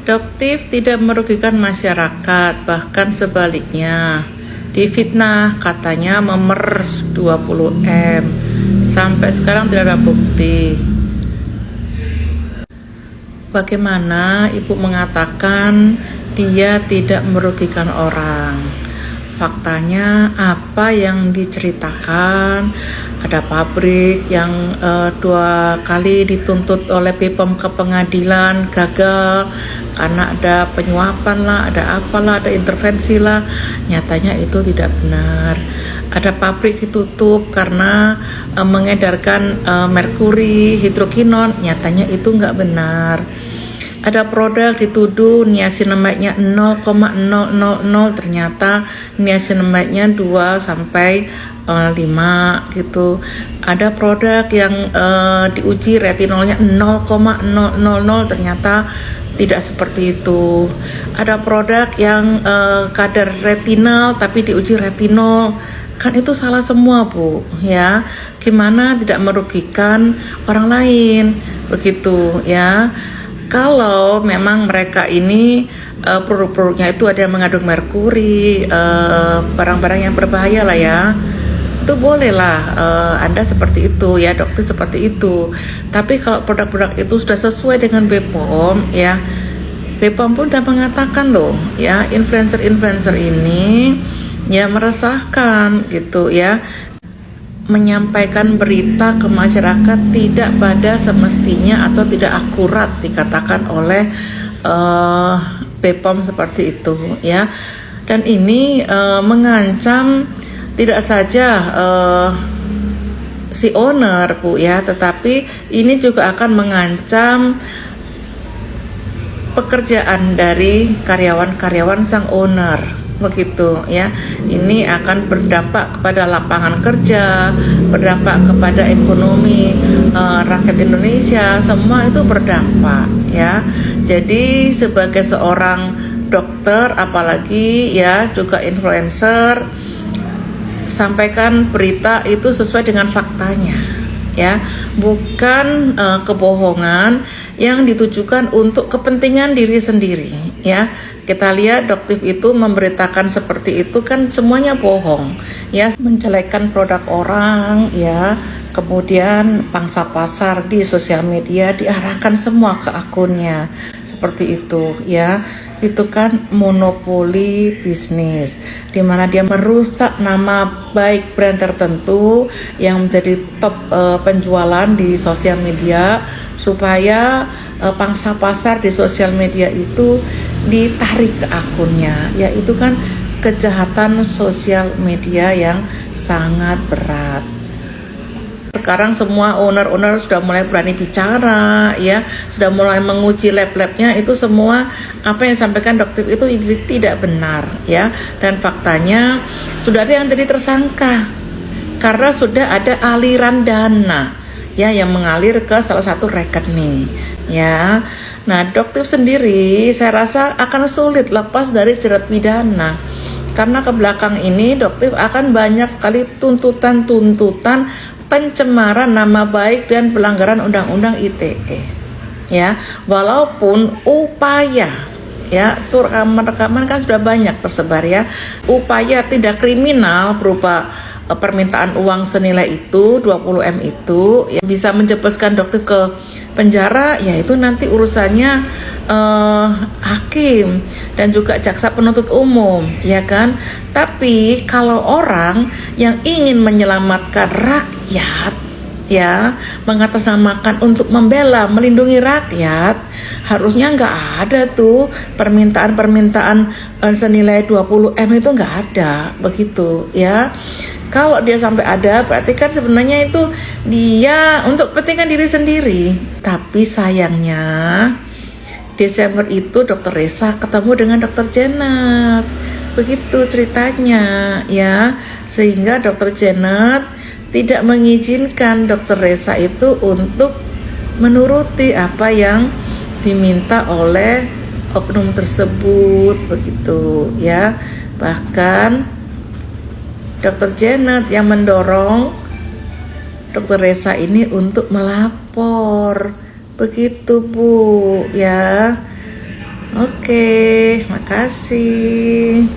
Doktif tidak merugikan masyarakat, bahkan sebaliknya. Difitnah katanya memeras 20M. Sampai sekarang tidak ada bukti. Bagaimana ibu mengatakan dia tidak merugikan orang? Faktanya apa yang diceritakan? Ada pabrik yang 2 kali dituntut oleh BPOM ke pengadilan, gagal karena ada penyuapan lah, ada apalah, ada intervensi lah. Nyatanya itu tidak benar. Ada pabrik ditutup karena mengedarkan merkuri, hidrokinon. Nyatanya itu nggak benar. Ada produk dituduh niacinamide-nya 0,000, ternyata niacinamide-nya 2 sampai 5 gitu. Ada produk yang diuji retinolnya 0,000, ternyata tidak seperti itu. Ada produk yang kadar retinol tapi diuji retinol, kan itu salah semua Bu ya. Gimana tidak merugikan orang lain begitu ya. Kalau memang mereka ini produk-produknya itu ada yang mengandung merkuri, barang-barang yang berbahaya lah ya, itu bolehlah Anda seperti itu ya, dokter seperti itu. Tapi kalau produk-produk itu sudah sesuai dengan BPOM ya, BPOM pun sudah mengatakan loh ya, influencer ini ya meresahkan gitu ya, menyampaikan berita ke masyarakat tidak pada semestinya atau tidak akurat dikatakan oleh BPOM seperti itu ya. Dan ini mengancam tidak saja si owner Bu ya, tetapi ini juga akan mengancam pekerjaan dari karyawan-karyawan sang owner begitu ya. Ini akan berdampak kepada lapangan kerja, berdampak kepada ekonomi rakyat Indonesia, semua itu berdampak ya. Jadi sebagai seorang dokter, apalagi ya juga influencer, sampaikan berita itu sesuai dengan faktanya ya, bukan kebohongan yang ditujukan untuk kepentingan diri sendiri ya. Kita lihat Doktif itu memberitakan seperti itu kan semuanya bohong ya, menjelekkan produk orang ya, kemudian pangsa pasar di sosial media diarahkan semua ke akunnya seperti itu ya. Itu kan monopoli bisnis, di mana dia merusak nama baik brand tertentu yang menjadi top penjualan di sosial media, supaya pangsa pasar di sosial media itu ditarik ke akunnya. Ya itu kan kejahatan sosial media yang sangat berat. Sekarang semua owner-owner sudah mulai berani bicara ya, sudah mulai menguji lab-labnya, itu semua apa yang disampaikan dokter itu tidak benar ya. Dan faktanya sudah ada yang jadi tersangka karena sudah ada aliran dana ya yang mengalir ke salah satu rekening ya. Nah dokter sendiri saya rasa akan sulit lepas dari jerat pidana, karena ke belakang ini dokter akan banyak sekali tuntutan pencemaran nama baik dan pelanggaran undang-undang ITE ya. Walaupun upaya ya, itu rekaman-rekaman kan sudah banyak tersebar ya, upaya tidak kriminal berupa permintaan uang senilai itu 20M itu ya, bisa menjebloskan dokter ke penjara ya, itu nanti urusannya hakim dan juga jaksa penuntut umum ya kan. Tapi kalau orang yang ingin menyelamatkan rakyat ya, mengatasnamakan untuk membela, melindungi rakyat, harusnya nggak ada tuh permintaan senilai 20M itu nggak ada begitu ya. Kalau dia sampai ada, berarti kan sebenarnya itu dia untuk kepentingan diri sendiri. Tapi sayangnya Desember itu Dokter Resa ketemu dengan Dokter Janet, begitu ceritanya ya. Sehingga Dokter Janet tidak mengizinkan Dokter Resa itu untuk menuruti apa yang diminta oleh oknum tersebut begitu ya. Bahkan Dokter Janet yang mendorong Dokter Resa ini untuk melapor begitu Bu ya. Oke, makasih.